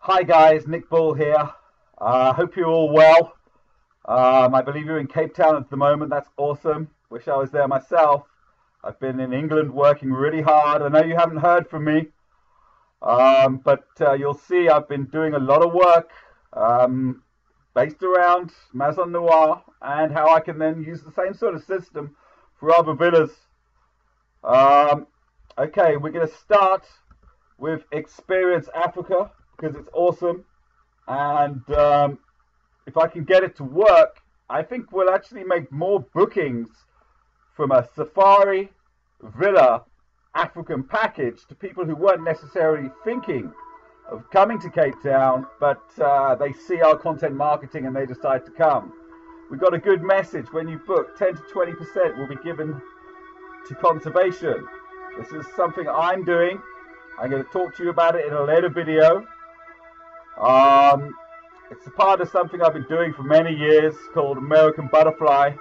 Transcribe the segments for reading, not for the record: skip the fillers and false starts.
Hi guys, Nick Bull here. Hope you're all well. I believe you're in Cape Town at the moment. That's awesome. Wish I was there myself. I've been in England working really hard. I know you haven't heard from me, but you'll see I've been doing a lot of work based around Maison Noir and how I can then use the same sort of system for other villas. Okay, we're going to start with Experience Africa because it's awesome, and if I can get it to work, I think we'll actually make more bookings from a safari villa African package to people who weren't necessarily thinking of coming to Cape Town, but they see our content marketing and they decide to come. We got a good message. When you book, 10 to 20% will be given to conservation. This is something I'm doing. I'm going to talk to you about it in a later video. It's a part of something I've been doing for many years called American Butterfly,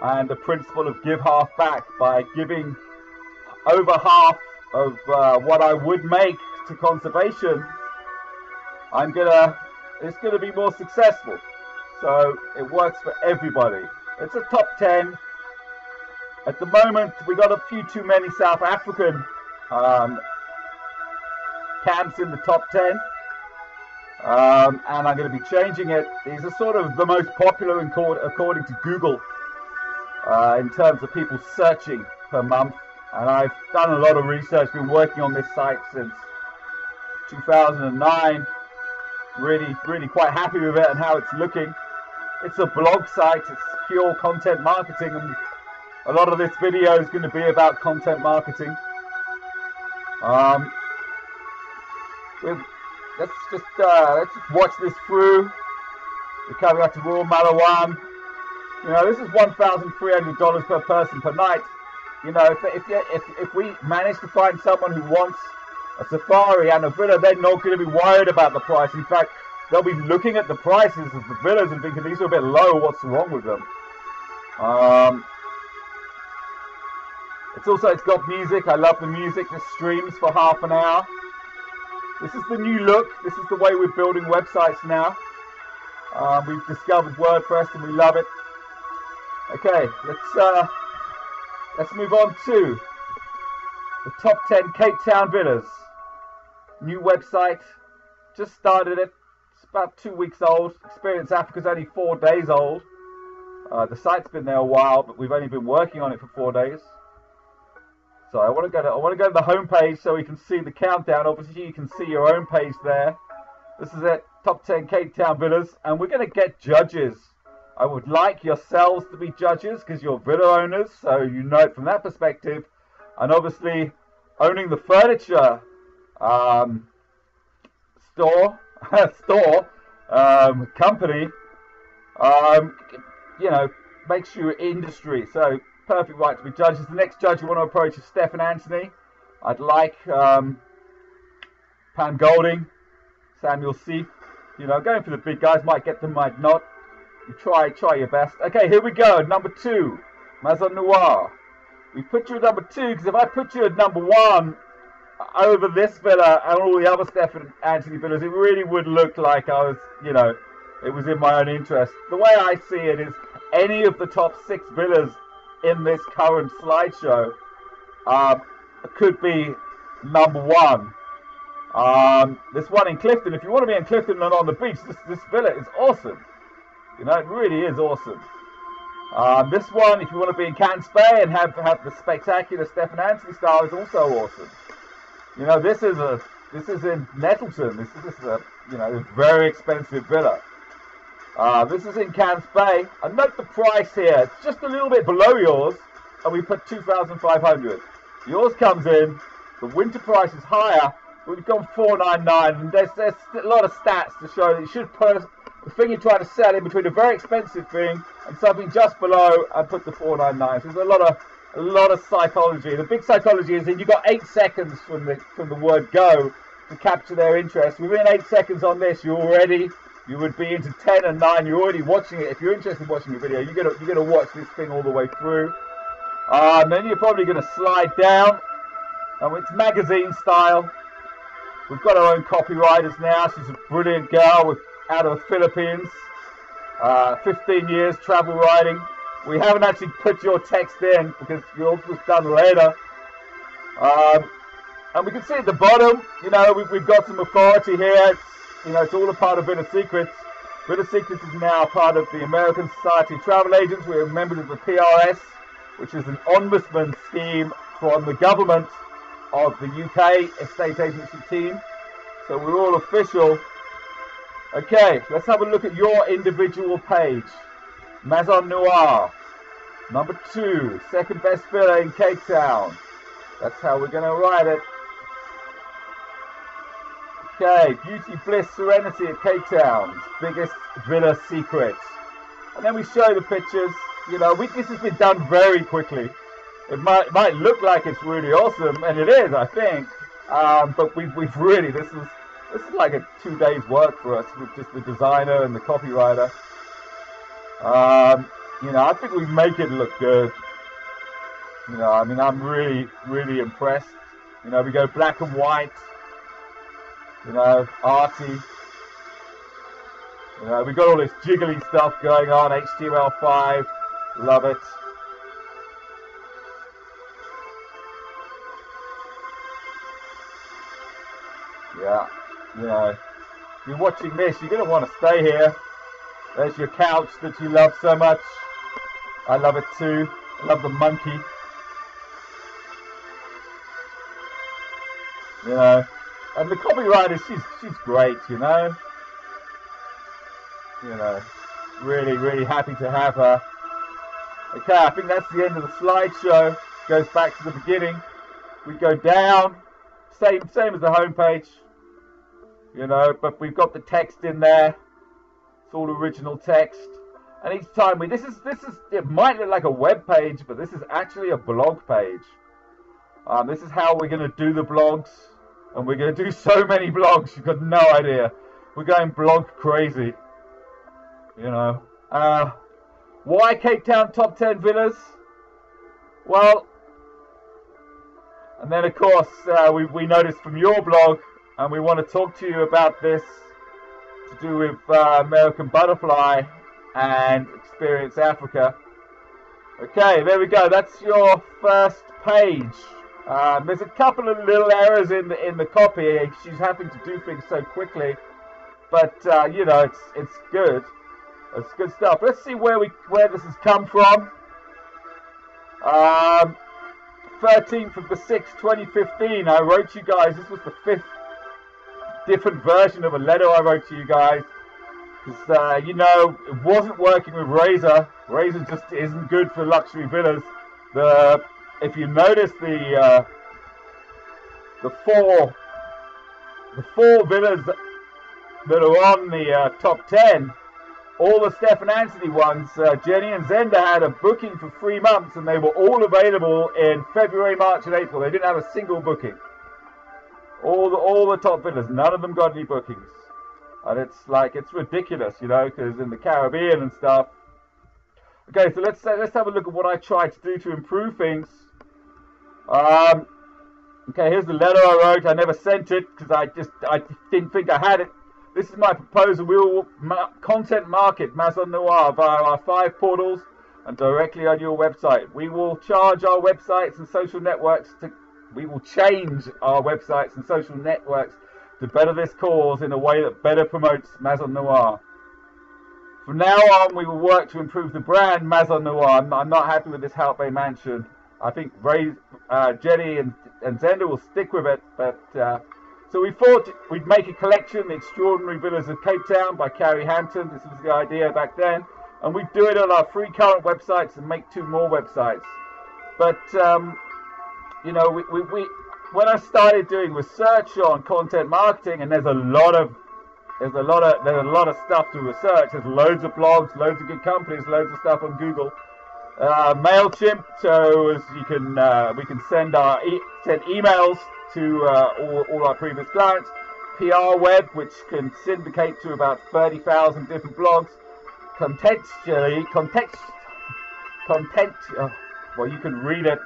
and the principle of give half back. By giving over half of what I would make to conservation, it's gonna be more successful. So it works for everybody. It's a top 10. At the moment, we got a few too many South African camps in the top 10. And I'm going to be changing it. These are sort of the most popular according to Google in terms of people searching per month. And I've done a lot of research, been working on this site since 2009. Really quite happy with it and how it's looking. It's a blog site, it's pure content marketing, and a lot of this video is going to be about content marketing. Let's just watch this through. We're coming up to Royal Malawan. You know, this is $1,300 per person per night. You know, if we manage to find someone who wants a safari and a villa, they're not going to be worried about the price. In fact, they'll be looking at the prices of the villas and thinking these are a bit low. What's wrong with them? It's got music. I love the music. This streams for half an hour. This is the new look. This is the way we're building websites now. We've discovered WordPress and we love it. Okay, let's move on to the top 10 Cape Town villas. New website. Just started it. It's about 2 weeks old. Experience Africa's only 4 days old. The site's been there a while, but we've only been working on it for 4 days. So I want to go to the home page so we can see the countdown. Obviously, you can see your own page there. This is it, top 10 Cape Town villas, and we're going to get judges. I would like yourselves to be judges because you're villa owners, so you know it from that perspective. And obviously, owning the furniture company, you know, makes you industry. So perfect right to be judges. The next judge you want to approach is Stephen Anthony. I'd like Pam Golding, Samuel Seif. You know, going for the big guys. Might get them, might not. You try your best. Okay, here we go. Number 2, Maison Noir. We put you at number 2 because if I put you at number 1 over this villa and all the other Stephen Anthony villas, it really would look like I was, you know, it was in my own interest. The way I see it is any of the top 6 villas in this current slideshow could be number 1. This one in Clifton, if you want to be in Clifton and on the beach, this villa is awesome. You know, it really is awesome. This one, if you want to be in Cants Bay and have the spectacular Stephen Anthony style, is also awesome. You know, this is in Nettleton. This is a, you know, a very expensive villa. This is in Cants Bay. And note the price here. It's just a little bit below yours, and we put $2,500. Yours comes in. The winter price is higher. But we've gone $499, and there's a lot of stats to show that you should put the thing you're trying to sell in between a very expensive thing and something just below, and put the $499. So there's a lot of psychology. The big psychology is that you've got 8 seconds from the word go to capture their interest. Within 8 seconds on this, you would be into 10 and 9. You're already watching it. If you're interested in watching the video, you're gonna watch this thing all the way through. And then you're probably gonna slide down. And it's magazine style. We've got our own copywriters now. She's a brilliant girl out of the Philippines. 15 years travel writing. We haven't actually put your text in because yours was done later. And we can see at the bottom, you know, we've got some authority here. It's all a part of Villa Secrets. Villa Secrets is now part of the American Society of Travel Agents. We're members of the PRS, which is an ombudsman scheme from the government of the UK estate agency team. So we're all official. Okay, let's have a look at your individual page. Maison Noir, number 2, second best villa in Cape Town. That's how we're going to write it. Okay, Beauty, Bliss, Serenity at Cape Town's biggest villa secret. And then we show the pictures. You know, this has been done very quickly. It might look like it's really awesome, and it is, I think. But we've really, this is like a 2 days work for us with just the designer and the copywriter. You know, I think we make it look good. You know, I mean, I'm really, really impressed. You know, we go black and white. You know, arty. You know, we got all this jiggly stuff going on. HTML5, love it. Yeah, you know, if you're watching this, you're going to want to stay here. There's your couch that you love so much. I love it too. I love the monkey. You know, and the copywriter, she's great, you know. You know, really, really happy to have her. Okay, I think that's the end of the slideshow. Goes back to the beginning. We go down, same as the homepage. You know, but we've got the text in there. It's all original text. And each time this is it might look like a web page, but this is actually a blog page. This is how we're going to do the blogs, and we're going to do so many blogs. You've got no idea. We're going blog crazy. You know, why Cape Town top 10 villas? Well, and then of course we noticed from your blog, and we want to talk to you about this to do with American Butterfly and Experience Africa. Okay, there we go. That's your first page. There's a couple of little errors in the copy. She's having to do things so quickly, but you know, it's good. It's good stuff. Let's see where this has come from. 13th of the 6th, 2015. I wrote you guys. This was the 5th different version of a letter I wrote to you guys, because you know, it wasn't working with Razor. Razor just isn't good for luxury villas. If you notice the four villas that are on the top 10, all the Stefan Anthony ones, Jenny and Zenda had a booking for 3 months, and they were all available in February, March, and April. They didn't have a single booking. All the top villas, none of them got any bookings, and it's ridiculous, you know, because in the Caribbean and stuff. Okay, so let's have a look at what I tried to do to improve things. Okay, here's the letter I wrote. I never sent it because I didn't think I had it. This is my proposal. We will content market Maison Noir via our 5 portals and directly on your website. We will charge our websites and social networks we will change our websites and social networks to better this cause in a way that better promotes Maison Noir. From now on, we will work to improve the brand Maison Noir. I'm not happy with this Hout Bay mansion. I think Jenny and Zenda will stick with it, but so we thought we'd make a collection, The Extraordinary Villas of Cape Town by Carrie Hampton. This was the idea back then, and we'd do it on our 3 current websites and make 2 more websites. But you know, when I started doing research on content marketing, and there's a lot of stuff to research. There's loads of blogs, loads of good companies, loads of stuff on Google. Mailchimp, so as you can we can send emails to all our previous clients. PR Web, which can syndicate to about 30,000 different blogs. Well, you can read it.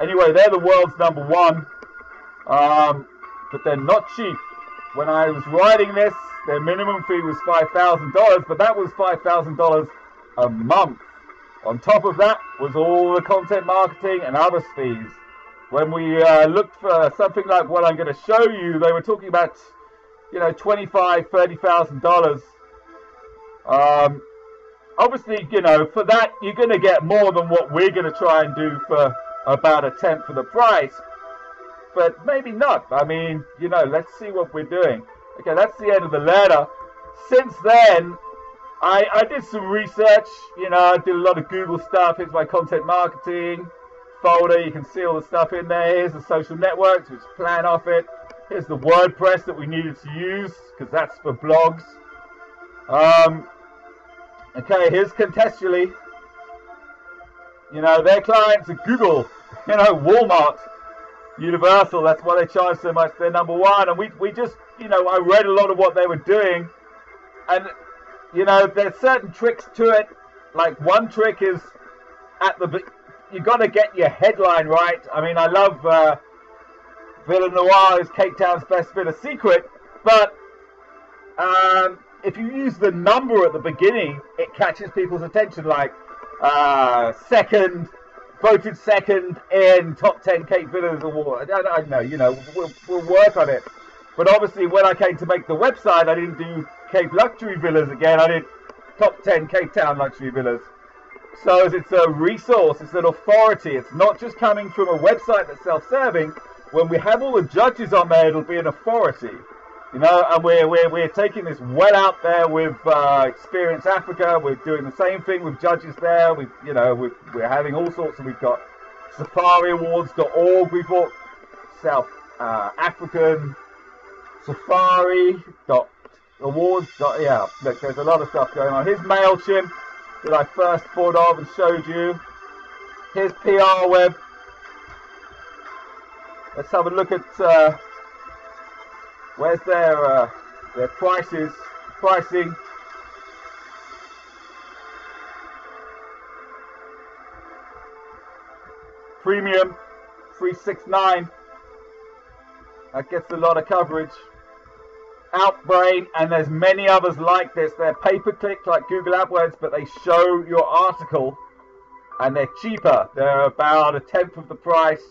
Anyway, they're the world's #1, but they're not cheap. when I was writing this, their minimum fee was $5,000, but that was $5,000 a month. On top of that was all the content marketing and other fees. When we looked for something like what I'm going to show you, they were talking about, you know, $25,000, $30,000. Obviously, you know, for that you're going to get more than what we're going to try and do for about a tenth of the price. But maybe not. I mean, you know, let's see what we're doing. Okay, that's the end of the letter. Since then, I did some research. You know, I did a lot of Google stuff. Here's my content marketing folder. You can see all the stuff in there. Here's the social networks, which plan off it. Here's the WordPress that we needed to use, because that's for blogs. Okay, here's contextually. You know, their clients are Google, you know, Walmart, Universal. That's why they charge so much. They're number one. And we just, you know, I read a lot of what they were doing. And, you know, there's certain tricks to it. Like, one trick is you got to get your headline right. I mean, I love Villa Noir is Cape Town's best villa secret. But if you use the number at the beginning, it catches people's attention. Like, voted second in top 10 Cape Villas Award. I don't know, you know, we'll work on it. But obviously, when I came to make the website, I didn't do Cape Luxury Villas again. I did top 10 Cape Town Luxury Villas. So it's a resource, it's an authority. It's not just coming from a website that's self-serving. When we have all the judges on there, it'll be an authority. You know, and we're taking this well out there with Experience Africa. We're doing the same thing with judges there. We're having all sorts of. We've got SafariAwards.org. We've got South African Safari.awards. Yeah, look, there's a lot of stuff going on. Here's MailChimp that I first thought of and showed you. Here's PR Web. Let's have a look at. Where's their pricing? Premium, $369. That gets a lot of coverage. Outbrain, and there's many others like this. They're pay-per-click like Google AdWords, but they show your article, and they're cheaper. They're about a tenth of the price.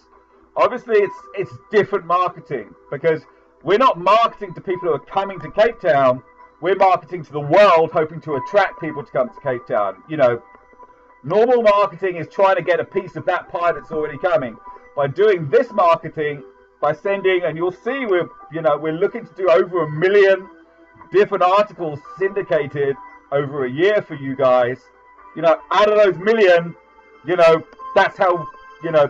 Obviously, it's different marketing, because we're not marketing to people who are coming to Cape Town. We're marketing to the world, hoping to attract people to come to Cape Town. You know, normal marketing is trying to get a piece of that pie that's already coming. By doing this marketing, by sending, and you'll see we're looking to do over 1 million different articles syndicated over a year for you guys. You know, out of those million, you know, that's how, you know,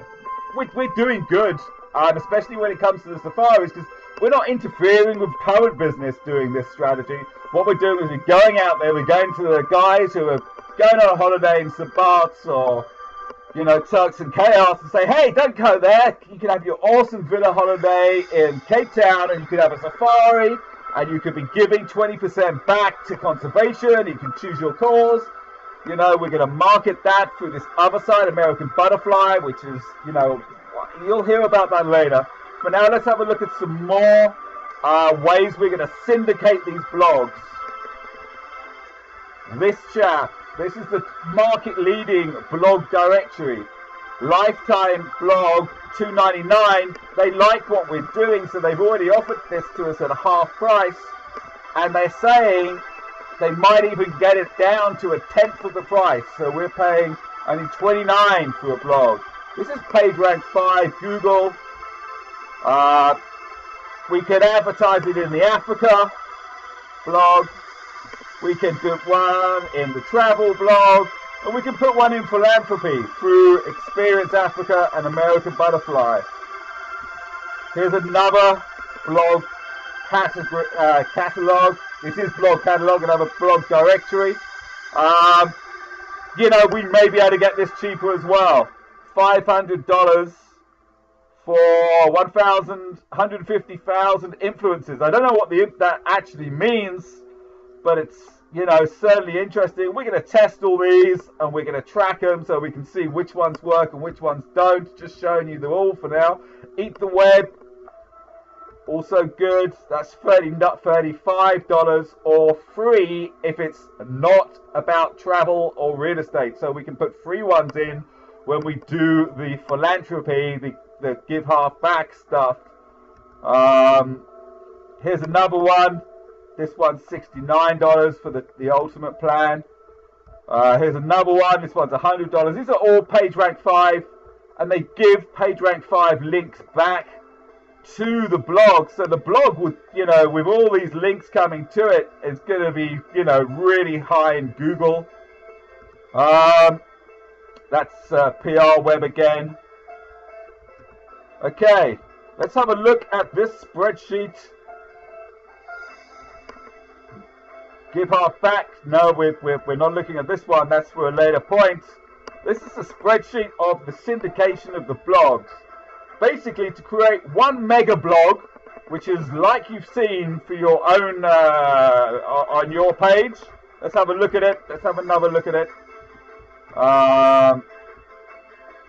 we're doing good, especially when it comes to the safaris, because we're not interfering with current business doing this strategy. What we're doing is we're going out there, we're going to the guys who are going on a holiday in St. Bart's or, you know, Turks and Chaos, and say, hey, don't go there. You can have your awesome villa holiday in Cape Town, and you could have a safari, and you could be giving 20% back to conservation. You can choose your cause. You know, we're going to market that through this other side, American Butterfly, which is, you know, you'll hear about that later. But now let's have a look at some more ways we're going to syndicate these blogs. This chap, this is the market-leading blog directory. Lifetime blog, $2.99. They like what we're doing, so they've already offered this to us at a half price. And they're saying they might even get it down to a tenth of the price. So we're paying only $29 for a blog. This is page rank 5, Google. We could advertise it in the Africa blog. We can put one in the travel blog. And we can put one in philanthropy through Experience Africa and American Butterfly. Here's another blog catalog. This is blog catalog, another blog directory. You know, we may be able to get this cheaper as well. $500 for 150,000 influencers. I don't know what that actually means, but it's, you know, certainly interesting. We're going to test all these, and we're going to track them so we can see which ones work and which ones don't. Just showing you them all for now. Eat the Web. Also good. That's $35 or free if it's not about travel or real estate. So we can put free ones in when we do the philanthropy, the give half back stuff. Here's another one. This one's $69 for the ultimate plan. Here's another one. This one's $100. These are all PageRank 5, and they give PageRank 5 links back to the blog. So the blog would, with all these links coming to it, is going to be, really high in Google. That's PR web again. Okay, let's have a look at this spreadsheet. Give half back. No, we're not looking at this one. That's for a later point. This is a spreadsheet of the syndication of the blogs. Basically, to create one mega blog, which is like you've seen for your own on your page. Let's have a look at it. Let's have another look at it.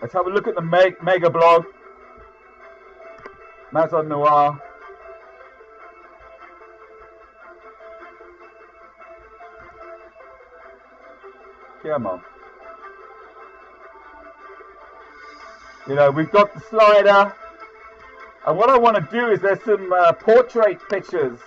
Let's have a look at the mega blog. Maison Noir. Come on. We've got the slider, and what I want to do is there's some portrait pictures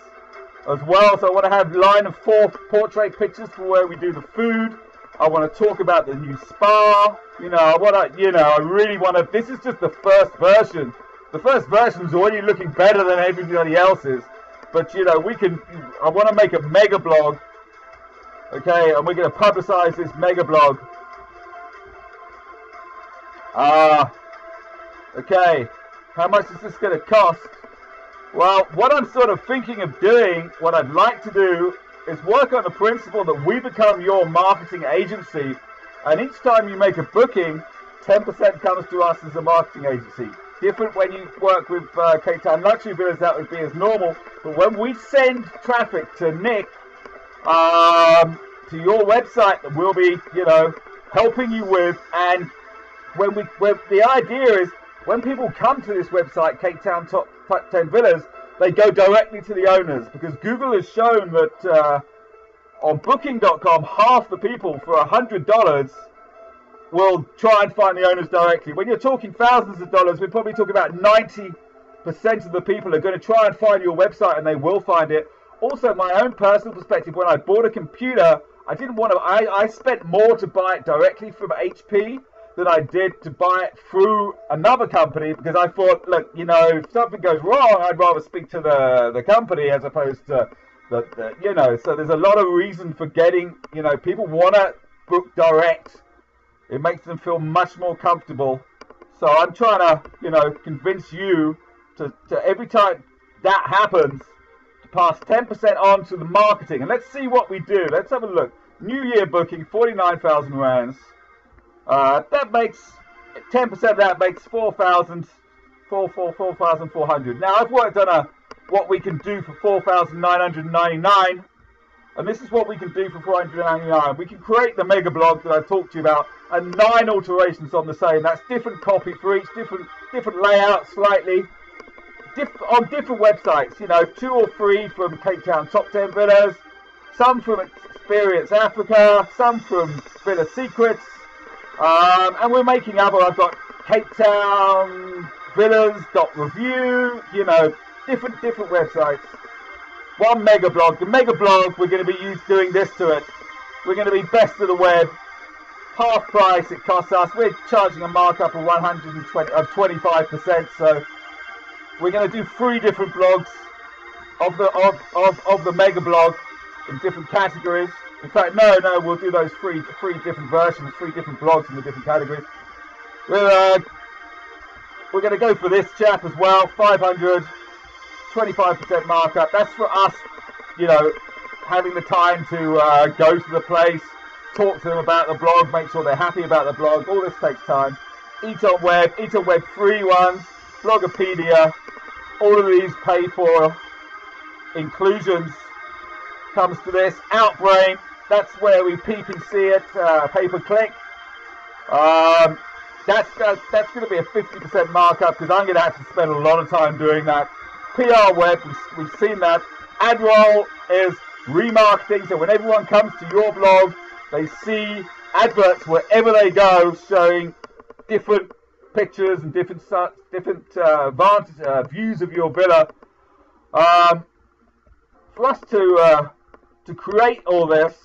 as well. So I want to have line of 4 portrait pictures for where we do the food. I want to talk about the new spa. I really want to. This is just the first version. The first version is already looking better than everybody else's. But I want to make a mega blog. Okay, and we're going to publicize this mega blog. Okay, how much is this going to cost? Well, what I'm sort of thinking of doing, what I'd like to do, is work on the principle that we become your marketing agency, and each time you make a booking, 10% comes to us as a marketing agency. Different when you work with Cape Town Luxury Villas, that would be as normal, but when we send traffic to Nick, to your website that we'll be, helping you with, and when the idea is, when people come to this website, Cape Town Top 10 Villas, they go directly to the owners, because Google has shown that on Booking.com, half the people for $100 will try and find the owners directly. When you're talking thousands of dollars, we're probably talking about 90% of the people are going to try and find your website, and they will find it. Also, my own personal perspective, when I bought a computer, I spent more to buy it directly from HP than I did to buy it through another company, because I thought, look, if something goes wrong, I'd rather speak to the company as opposed to so there's a lot of reason for getting, people want to book direct. It makes them feel much more comfortable. So I'm trying to, convince you to every time that happens, to pass 10% on to the marketing. And let's see what we do. Let's have a look. New Year booking, 49,000 rands. That makes 10% of that makes 4,400. Now I've worked on what we can do for 4,999, and this is what we can do for 499. We can create the mega blog that I talked to you about, and 9 alterations on the same. That's different copy for each, different layout, slightly on different websites. 2 or 3 from Cape Town Top 10 Villas, some from Experience Africa, some from Villa Secrets. And we're making other. I've got Cape Town Villas.review, different websites. One mega blog. The mega blog, we're going to be doing this to it. We're going to be best of the web. Half price it costs us. We're charging a markup of 25%. So we're going to do 3 different blogs of the mega blog in different categories. In fact, no, we'll do those 3 different versions, 3 different blogs in the different categories. We're going to go for this chap as well, 500, 25% markup. That's for us, having the time to go to the place, talk to them about the blog, make sure they're happy about the blog. All this takes time. Eat on web free ones, Blogopedia, all of these pay for inclusions. Comes to this, Outbrain, that's where we PPC it, pay-per-click. That's going to be a 50% markup, because I'm going to have to spend a lot of time doing that. PR web, we've seen that. Ad roll is remarketing, so when everyone comes to your blog, they see adverts wherever they go showing different pictures and different views of your villa. For us to create all this,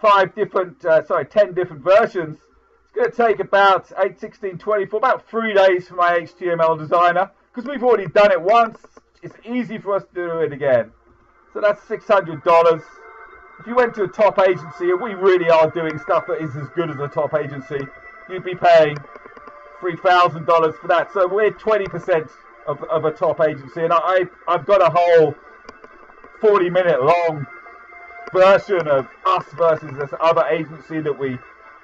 10 different versions, it's going to take about 8, 16, 24, about 3 days for my HTML designer, because we've already done it once. It's easy for us to do it again. So that's $600. If you went to a top agency, and we really are doing stuff that is as good as a top agency, you'd be paying $3,000 for that. So we're 20% of a top agency, and I've got a whole 40-minute long version of us versus this other agency that we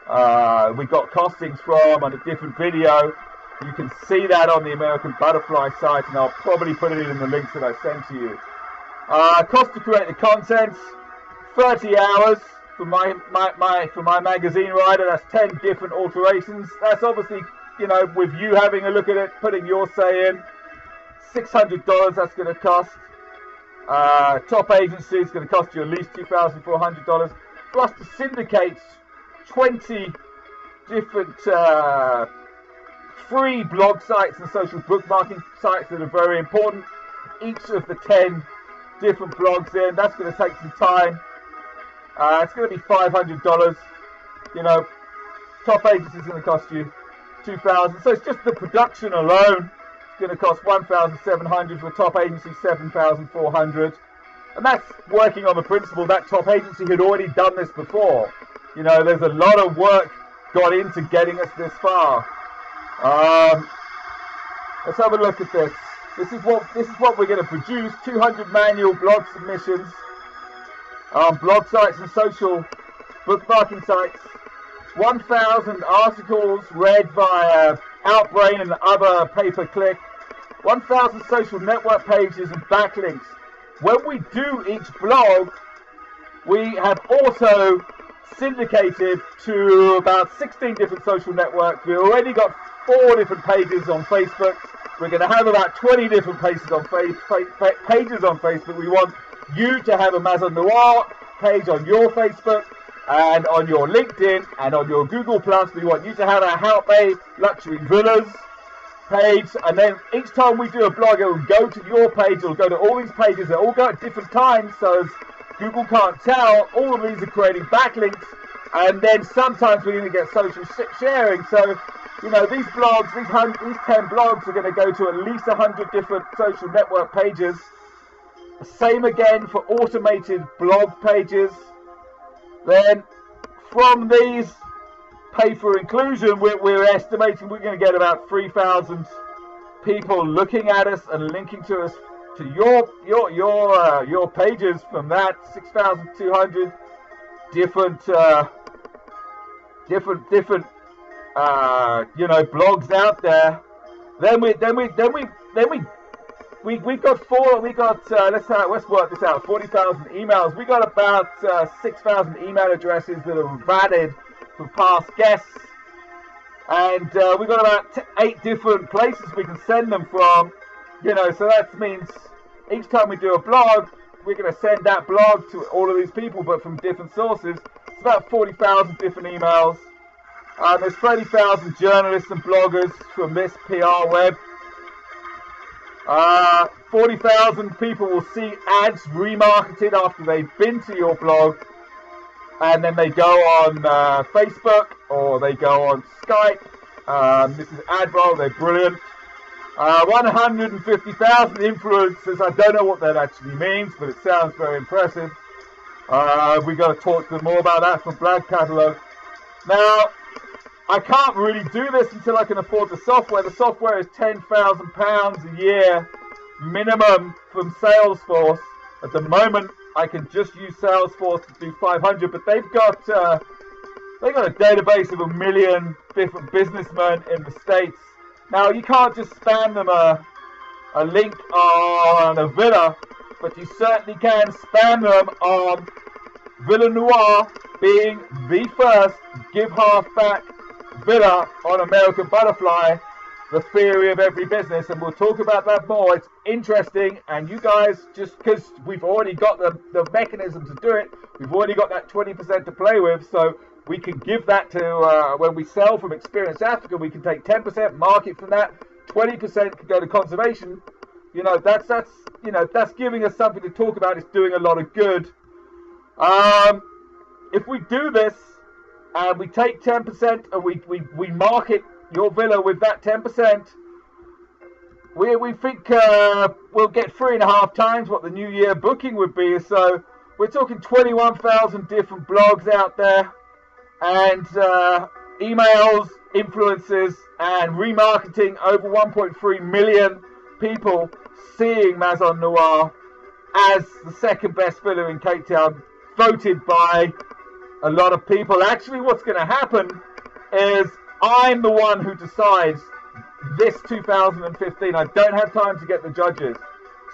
got costings from on a different video. You can see that on the American Butterfly site, and I'll probably put it in the links that I sent to you. Cost to create the content, 30 hours for my magazine writer. That's 10 different alterations. That's obviously, you know, with you having a look at it, putting your say in. $600 that's going to cost. Top agency is going to cost you at least $2,400. For us to syndicate 20 different free blog sites and social bookmarking sites that are very important. Each of the 10 different blogs in, that's going to take some time. It's going to be $500. You know, top agency is going to cost you $2,000. So it's just the production alone. It's going to cost $1,700 for a top agency, $7,400. And that's working on the principle that top agency had already done this before. You know, there's a lot of work got into getting us this far. Let's have a look at this. This is what we're going to produce. 200 manual blog submissions on blog sites and social bookmarking sites. 1,000 articles read via Outbrain and other pay-per-click. 1,000 social network pages and backlinks. When we do each blog, we have also syndicated to about 16 different social networks. We've already got 4 different pages on Facebook. We're going to have about 20 different pages on Facebook. We want you to have a Maison Noir page on your Facebook and on your LinkedIn and on your Google+. We want you to have a Hout Bay Luxury Villas page, and then each time we do a blog, it will go to your page. It will go to all these pages. They all go at different times, so as Google can't tell, all of these are creating backlinks, and then sometimes we're going to get social sharing. So, you know, these blogs, these 10 blogs are going to go to at least 100 different social network pages. Same again for automated blog pages. Then from these pay for inclusion, we're estimating we're going to get about 3,000 people looking at us and linking to us to your pages. From that, 6,200 different you know, blogs out there. We've got let's work this out. 40,000 emails. We got about 6,000 email addresses that are valid for past guests, and we've got about 8 different places we can send them from. You know, so that means each time we do a blog, we're going to send that blog to all of these people, but from different sources. It's about 40,000 different emails. There's 30,000 journalists and bloggers from this PR web. 40,000 people will see ads remarketed after they've been to your blog, and then they go on Facebook or they go on Skype. This is AdRoll, they're brilliant. 150,000 influencers. I don't know what that actually means, but it sounds very impressive. We've got to talk to them more about that from Black Catalog. Now, I can't really do this until I can afford the software. The software is £10,000 a year minimum from Salesforce. At the moment, I can just use Salesforce to do 500, but they've got a database of 1 million different businessmen in the States. Now, you can't just spam them a link on a villa, but you certainly can spam them on Villa Noir being the first give half back villa on American Butterfly. the theory of every business, and we'll talk about that more. It's interesting, and you guys, just because we've already got the mechanism to do it, we've already got that 20% to play with, so we can give that to, when we sell from Experience Africa, we can take 10%, market from that, 20% can go to conservation. You know, that's giving us something to talk about. It's doing a lot of good. If we do this, and we take 10%, and we market your villa with that 10%, we think we'll get 3.5 times what the new year booking would be. So we're talking 21,000 different blogs out there, and emails, influencers, and remarketing. Over 1.3 million people seeing Maison Noir as the second best villa in Cape Town, voted by a lot of people. Actually, what's going to happen is I'm the one who decides this 2015. I don't have time to get the judges.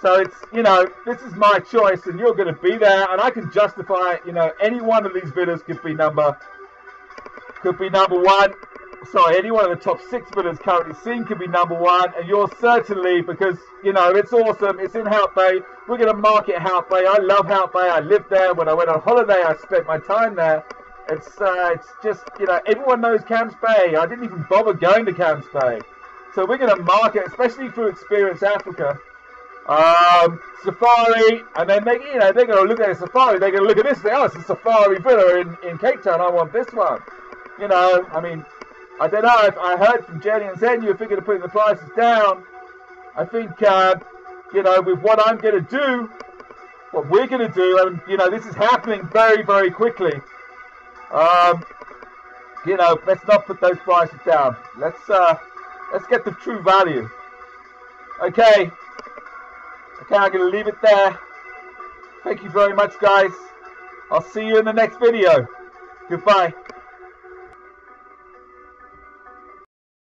So it's, you know, this is my choice, and you're going to be there, and I can justify it. You know, any one of these villas could be number one. Sorry, any one of the top 6 villas currently seen could be number 1, and yours certainly, because, you know, it's awesome. It's in Hout Bay. We're going to market Hout Bay. I love Hout Bay. I lived there. When I went on holiday, I spent my time there. It's just, you know, everyone knows Camps Bay. I didn't even bother going to Camps Bay. So we're going to market, especially through Experience Africa, Safari, and then they, you know, they're going to look at a Safari. They're going to look at this and say, oh, it's a Safari villa in Cape Town. I want this one. You know, I mean, I don't know. If I heard from Jenny and Zen, you were thinking of putting the prices down. I think, you know, with what I'm going to do, what we're going to do, and, you know, this is happening very, very quickly. You know, let's not put those prices down. Let's get the true value. Okay, I'm going to leave it there. Thank you very much, guys. I'll see you in the next video. Goodbye.